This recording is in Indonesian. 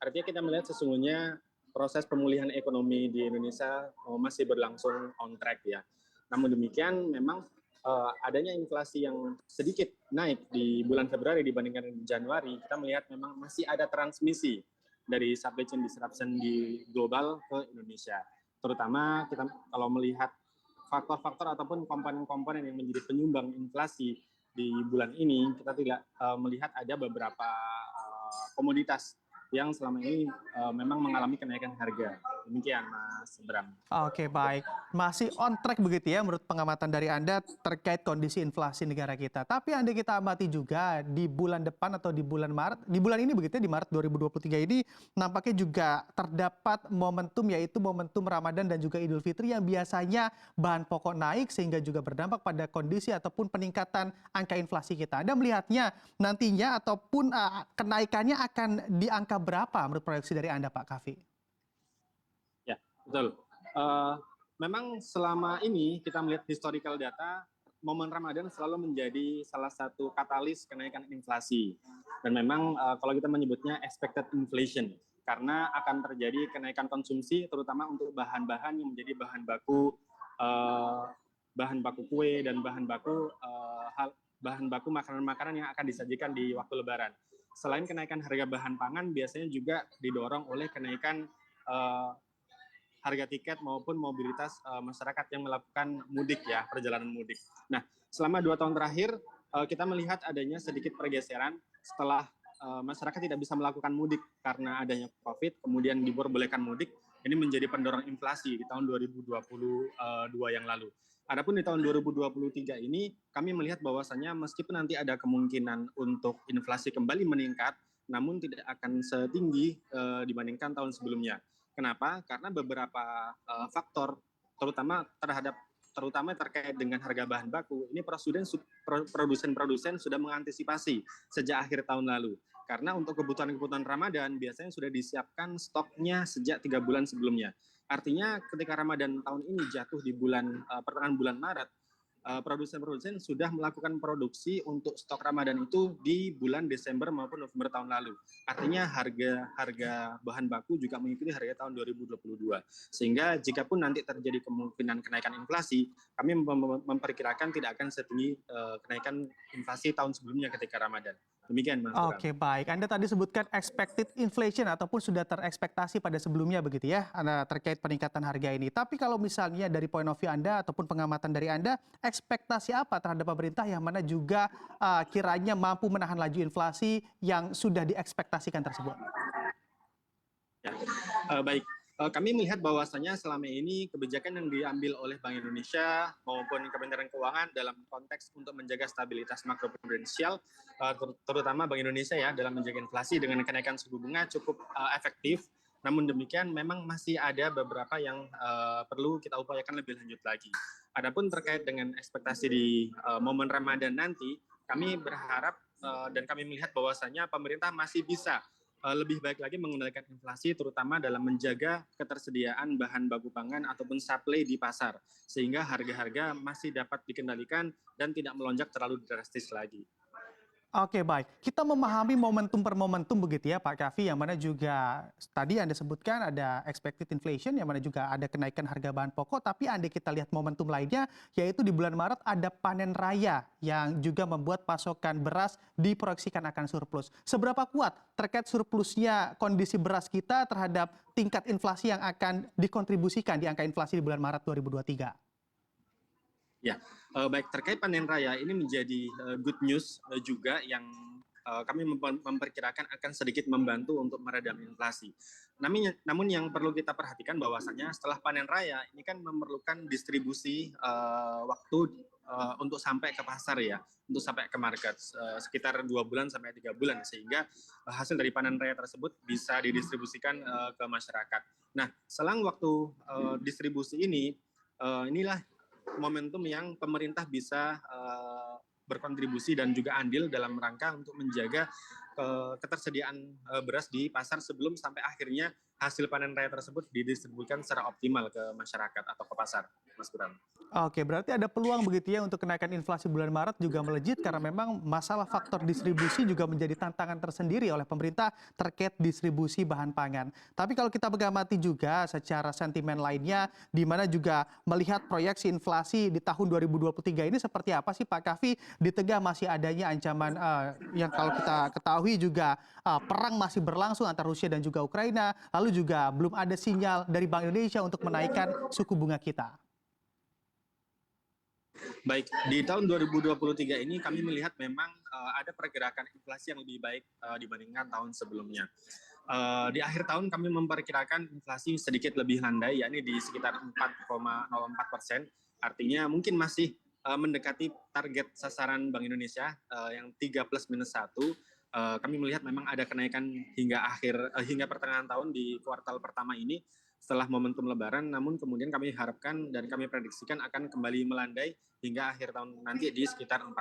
Artinya kita melihat sesungguhnya proses pemulihan ekonomi di Indonesia masih berlangsung on track ya. Namun demikian memang adanya inflasi yang sedikit naik di bulan Februari dibandingkan Januari, kita melihat memang masih ada transmisi dari supply chain disruption di global ke Indonesia. Terutama kita kalau melihat faktor-faktor ataupun komponen-komponen yang menjadi penyumbang inflasi di bulan ini, kita tidak melihat ada beberapa komoditas yang selama ini memang mengalami kenaikan harga. Demikian Mas Bram. Oke, baik. Masih on track begitu ya menurut pengamatan dari Anda terkait kondisi inflasi negara kita. Tapi Anda kita amati juga di bulan depan atau di bulan Maret, di bulan ini begitu ya, di Maret 2023 ini nampaknya juga terdapat momentum yaitu momentum Ramadan dan juga Idul Fitri yang biasanya bahan pokok naik sehingga juga berdampak pada kondisi ataupun peningkatan angka inflasi kita. Anda melihatnya nantinya ataupun kenaikannya akan di angka berapa menurut proyeksi dari Anda Pak Kavi? Ya, betul. Memang selama ini kita melihat historical data, momen Ramadan selalu menjadi salah satu katalis kenaikan inflasi. Dan memang kalau kita menyebutnya expected inflation, karena akan terjadi kenaikan konsumsi terutama untuk bahan-bahan yang menjadi bahan baku kue dan bahan baku makanan-makanan yang akan disajikan di waktu Lebaran. Selain kenaikan harga bahan pangan, biasanya juga didorong oleh kenaikan harga tiket maupun mobilitas masyarakat yang melakukan mudik ya, perjalanan mudik. Nah, selama 2 tahun terakhir kita melihat adanya sedikit pergeseran setelah masyarakat tidak bisa melakukan mudik karena adanya COVID, kemudian diperbolehkan mudik, ini menjadi pendorong inflasi di tahun 2022 yang lalu. Adapun di tahun 2023 ini kami melihat bahwasannya meskipun nanti ada kemungkinan untuk inflasi kembali meningkat, namun tidak akan setinggi dibandingkan tahun sebelumnya. Kenapa? Karena beberapa faktor, terutama terkait dengan harga bahan baku, ini produsen-produsen sudah mengantisipasi sejak akhir tahun lalu. Karena untuk kebutuhan-kebutuhan Ramadan biasanya sudah disiapkan stoknya sejak 3 bulan sebelumnya. Artinya ketika Ramadan tahun ini jatuh di pertengahan bulan Maret, produsen-produsen sudah melakukan produksi untuk stok Ramadan itu di bulan Desember maupun November tahun lalu. Artinya harga bahan baku juga mengikuti harga tahun 2022. Sehingga jika pun nanti terjadi kemungkinan kenaikan inflasi, kami memperkirakan tidak akan setinggi kenaikan inflasi tahun sebelumnya ketika Ramadan. Demikian Mas Bram. Oke, baik. Anda tadi sebutkan expected inflation ataupun sudah terekspektasi pada sebelumnya begitu ya, Anda terkait peningkatan harga ini. Tapi kalau misalnya dari point of view Anda ataupun pengamatan dari Anda, ekspektasi apa terhadap pemerintah yang mana juga kiranya mampu menahan laju inflasi yang sudah diekspektasikan tersebut? Ya, baik. Kami melihat bahwasannya selama ini kebijakan yang diambil oleh Bank Indonesia maupun Kementerian Keuangan dalam konteks untuk menjaga stabilitas makroprudensial, terutama Bank Indonesia ya dalam menjaga inflasi dengan kenaikan suku bunga cukup efektif. Namun demikian memang masih ada beberapa yang perlu kita upayakan lebih lanjut lagi. Adapun terkait dengan ekspektasi di momen Ramadan nanti, kami berharap dan kami melihat bahwasannya pemerintah masih bisa lebih baik lagi mengendalikan inflasi terutama dalam menjaga ketersediaan bahan baku pangan ataupun supply di pasar sehingga harga-harga masih dapat dikendalikan dan tidak melonjak terlalu drastis lagi. Oke, baik. Kita memahami momentum per momentum begitu ya Pak Kavi, yang mana juga tadi Anda sebutkan ada expected inflation, yang mana juga ada kenaikan harga bahan pokok, tapi Anda kita lihat momentum lainnya, yaitu di bulan Maret ada panen raya yang juga membuat pasokan beras diproyeksikan akan surplus. Seberapa kuat terkait surplusnya kondisi beras kita terhadap tingkat inflasi yang akan dikontribusikan di angka inflasi di bulan Maret 2023? Ya, baik terkait panen raya ini menjadi good news juga yang kami memperkirakan akan sedikit membantu untuk meredam inflasi. Namun yang perlu kita perhatikan bahwasannya setelah panen raya ini kan memerlukan distribusi waktu untuk sampai ke pasar ya, untuk sampai ke market sekitar 2 bulan sampai 3 bulan sehingga hasil dari panen raya tersebut bisa didistribusikan ke masyarakat. Nah, selang waktu distribusi ini inilah momentum yang pemerintah bisa berkontribusi dan juga andil dalam rangka untuk menjaga ketersediaan beras di pasar sebelum sampai akhirnya hasil panen raya tersebut didistribusikan secara optimal ke masyarakat atau ke pasar, Mas Bram. Oke, berarti ada peluang begitu ya untuk kenaikan inflasi bulan Maret juga melejit karena memang masalah faktor distribusi juga menjadi tantangan tersendiri oleh pemerintah terkait distribusi bahan pangan. Tapi kalau kita mengamati juga secara sentimen lainnya, di mana juga melihat proyeksi inflasi di tahun 2023 ini seperti apa sih Pak Kavi, di tengah masih adanya ancaman yang kalau kita ketahui juga perang masih berlangsung antara Rusia dan juga Ukraina, lalu juga belum ada sinyal dari Bank Indonesia untuk menaikkan suku bunga kita. Baik, di tahun 2023 ini kami melihat memang ada pergerakan inflasi yang lebih baik dibandingkan tahun sebelumnya. Di akhir tahun kami memperkirakan inflasi sedikit lebih landai, yakni di sekitar 4,04%. Artinya mungkin masih mendekati target sasaran Bank Indonesia yang 3 plus minus 1. Kami melihat memang ada kenaikan hingga pertengahan tahun di kuartal pertama ini setelah momentum Lebaran, namun kemudian kami harapkan dan kami prediksikan akan kembali melandai hingga akhir tahun nanti di sekitar 4%.